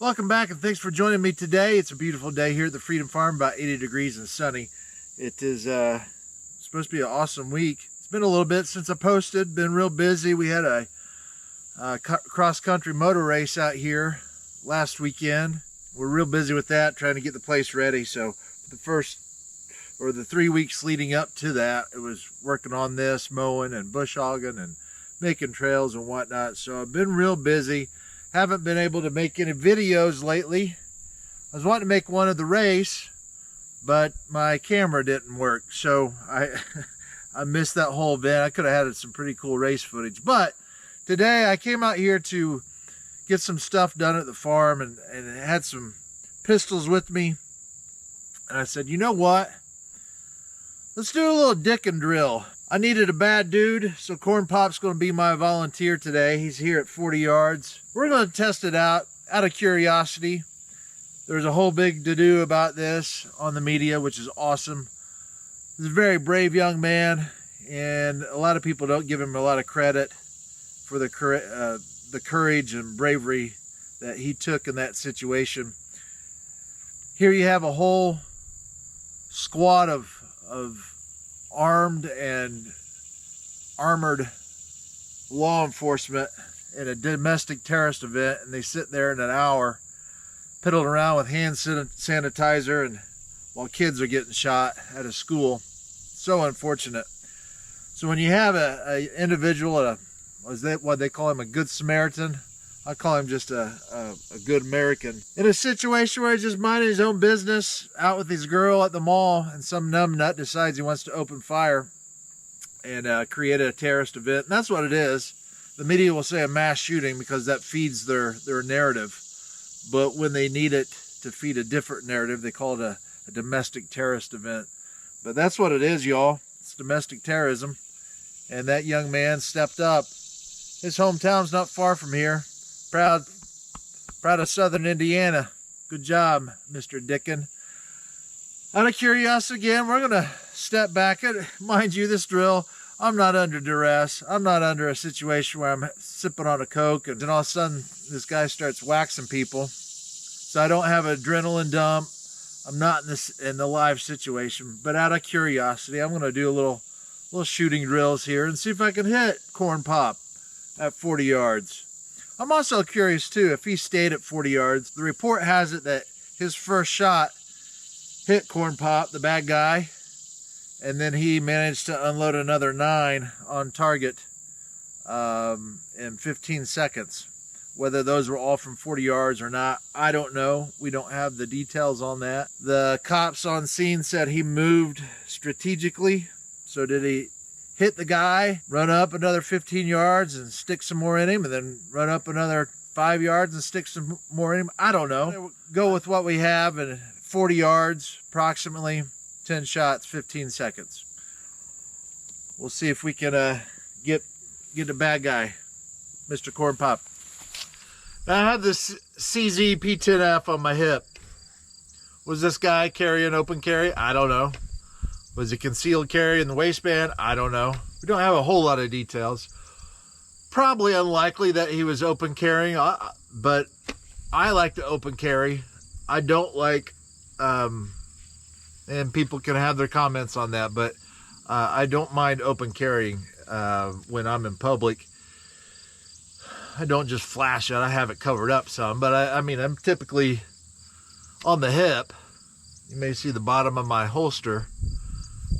Welcome back and thanks for joining me today. It's a beautiful day here at the Freedom Farm, about 80 degrees and sunny. It is supposed to be an awesome week. It's been a little bit since I posted, been real busy. We had a cross-country motor race out here last weekend. We're real busy with that, trying to get the place ready. So the 3 weeks leading up to that, it was working on this, mowing and bush hogging and making trails and whatnot. So I've been real busy. Haven't been able to make any videos lately. I was wanting to make one of the race, but my camera didn't work. So I missed that whole event. I could have had some pretty cool race footage. But today I came out here to get some stuff done at the farm and had some pistols with me. And I said, you know what? Let's do a little Dicken drill. I needed a bad dude, so Corn Pop's going to be my volunteer today. He's here at 40 yards. We're going to test it out of curiosity. There's a whole big to-do about this on the media, which is awesome. He's a very brave young man, and a lot of people don't give him a lot of credit for the courage and bravery that he took in that situation. Here you have a whole squad of armed and armored law enforcement in a domestic terrorist event, and they sit there in an hour piddling around with hand sanitizer and while kids are getting shot at a school. So unfortunate. So when you have a individual, what they call him, a good Samaritan, I call him just a good American, in a situation where he's just minding his own business out with his girl at the mall, and some numbnut decides he wants to open fire and create a terrorist event. And that's what it is. The media will say a mass shooting because that feeds their narrative. But when they need it to feed a different narrative, they call it a domestic terrorist event. But that's what it is, y'all. It's domestic terrorism. And that young man stepped up. His hometown's not far from here. Proud of Southern Indiana. Good job, Mr. Dicken. Out of curiosity again, we're going to step back. Mind you, this drill, I'm not under duress. I'm not under a situation where I'm sipping on a Coke and then all of a sudden this guy starts waxing people. So I don't have an adrenaline dump. I'm not in the live situation. But out of curiosity, I'm going to do a little shooting drills here and see if I can hit Corn Pop at 40 yards. I'm also curious too, if he stayed at 40 yards. The report has it that his first shot hit Corn Pop, the bad guy, and then he managed to unload another 9 on target in 15 seconds. Whether those were all from 40 yards or not, I don't know. We don't have the details on that. The cops on scene said he moved strategically. So did he hit the guy, run up another 15 yards and stick some more in him, and then run up another 5 yards and stick some more in him? I don't know. Go with what we have, and 40 yards, approximately 10 shots, 15 seconds. We'll see if we can get the bad guy, Mr. Corn Pop. Now I have this CZ P10F on my hip. Was this guy carrying open carry? I don't know. Was it concealed carry in the waistband? I don't know. We don't have a whole lot of details. Probably unlikely that he was open carrying, but I like to open carry. I don't like, and people can have their comments on that, but I don't mind open carrying when I'm in public. I don't just flash it. I have it covered up some, but I mean, I'm typically on the hip. You may see the bottom of my holster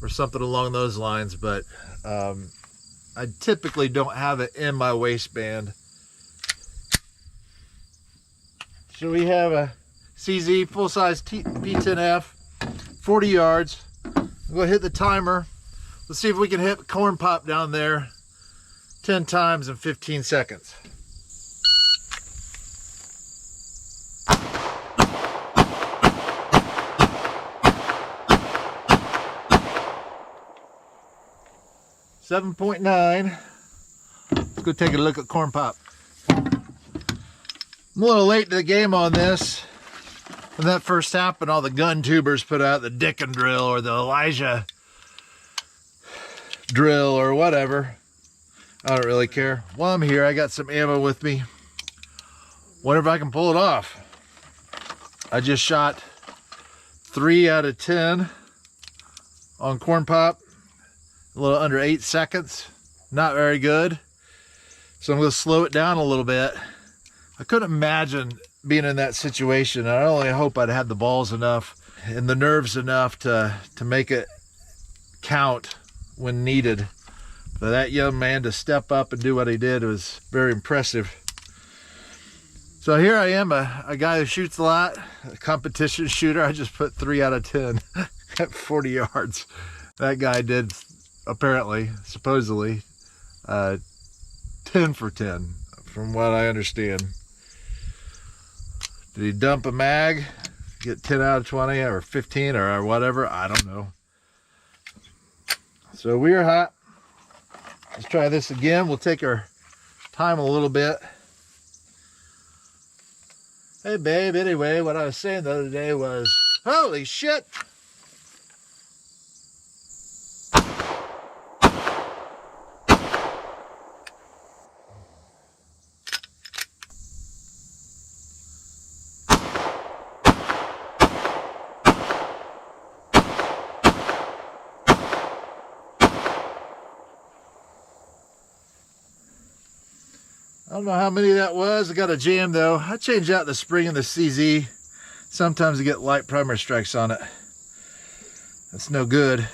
or something along those lines, but I typically don't have it in my waistband. So we have a CZ full-size P10F, 40 yards. I'm going to hit the timer. Let's see if we can hit Corn Pop down there 10 times in 15 seconds. .9. Let's go take a look at Corn Pop. I'm a little late to the game on this. When that first happened, all the gun tubers put out the Dicken drill or the Elisjsha drill or whatever. I don't really care. While I'm here, I got some ammo with me. Wonder if I can pull it off. I just shot 3 out of 10 on corn pop, a little under 8 seconds. Not very good. So I'm going to slow it down a little bit. I couldn't imagine being in that situation. I only hope I'd had the balls enough and the nerves enough to make it count when needed. For that young man to step up and do what he did was very impressive. So here I am, a guy who shoots a lot, a competition shooter. I just put 3 out of 10 at 40 yards. That guy did, apparently, supposedly, 10 for 10, from what I understand. Did he dump a mag, get 10 out of 20 or 15 or whatever? I don't know. So we're hot. Let's try this again. We'll take our time a little bit. Hey babe, anyway, what I was saying the other day was, holy shit! I don't know how many that was. I got a jam though. I changed out the spring in the CZ. Sometimes I get light primer strikes on it. That's no good.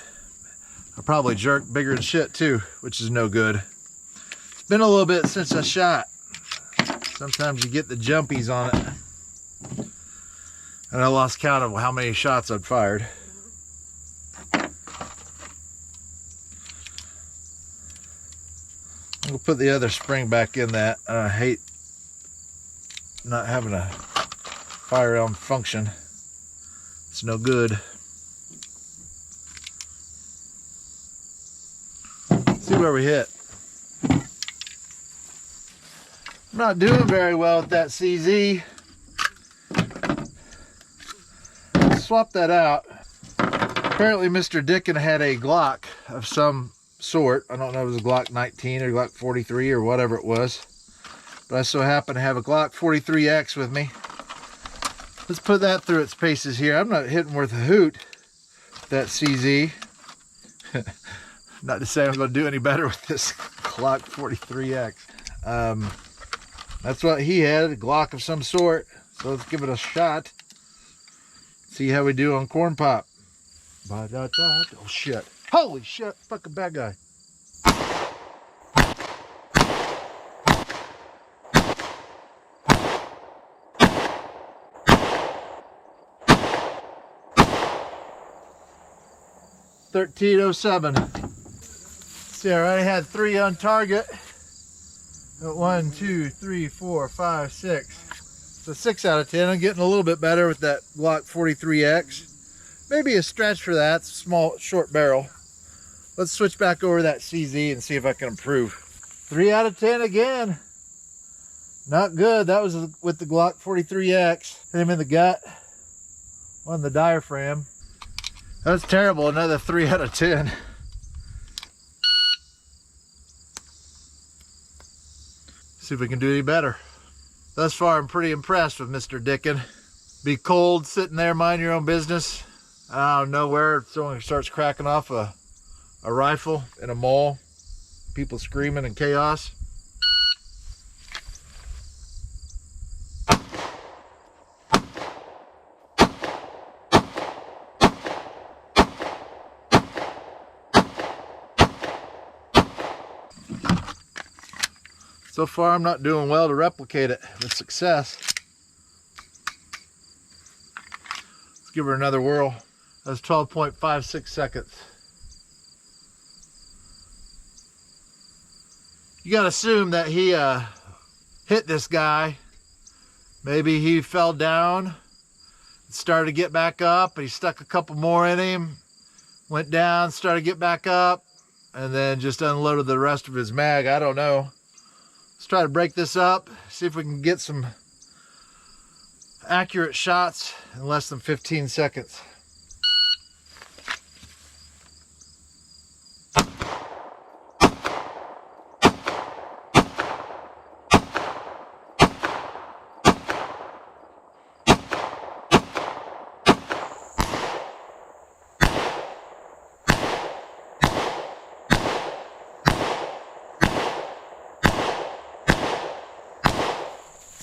I probably jerked bigger than shit too, which is no good. It's been a little bit since I shot. Sometimes you get the jumpies on it. And I lost count of how many shots I'd fired. We'll put the other spring back in that. I hate not having a firearm function. It's no good. Let's see where we hit. I'm not doing very well with that CZ. Swap that out. Apparently Mr. Dicken had a Glock of some sort. I don't know if it was a Glock 19 or Glock 43 or whatever it was, but I so happen to have a Glock 43X with me. Let's put that through its paces here. I'm not hitting worth a hoot with that CZ. Not to say I'm going to do any better with this Glock 43X. That's what he had, a Glock of some sort. So let's give it a shot. See how we do on corn pop. Oh shit. Holy shit, fucking bad guy. $13.07. See, I already had 3 on target. 1, 2, 3, 4, 5, 6. So 6 out of 10. I'm getting a little bit better with that Glock 43X. Maybe a stretch for that. It's a small, short barrel. Let's switch back over to that CZ and see if I can improve. 3 out of 10 again. Not good. That was with the Glock 43X. Hit him in the gut. On the diaphragm. That's terrible. Another 3 out of 10. See if we can do any better. Thus far, I'm pretty impressed with Mr. Dicken. Be cold, sitting there, mind your own business. Out of nowhere, someone starts cracking off a rifle in a mall. People screaming and chaos. So far, I'm not doing well to replicate it with success. Let's give her another whirl. That's 12.56 seconds. You gotta assume that he hit this guy. Maybe he fell down, started to get back up, and he stuck a couple more in him, went down, started to get back up, and then just unloaded the rest of his mag. I don't know. Let's try to break this up, see if we can get some accurate shots in less than 15 seconds.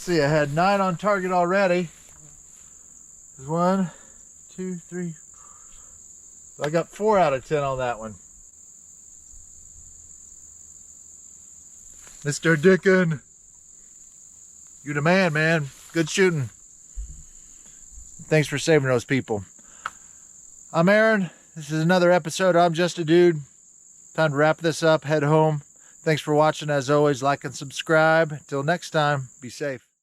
see, I had 9 on target already. There's 1, 2, 3. I got 4 out of 10 on that one. Mr. Dicken, you're the man. Good shooting. Thanks for saving those people. I'm Aaron. This is another episode. I'm Just a Dude. Time to wrap this up, head home. Thanks for watching. As always, like and subscribe. Until next time, be safe.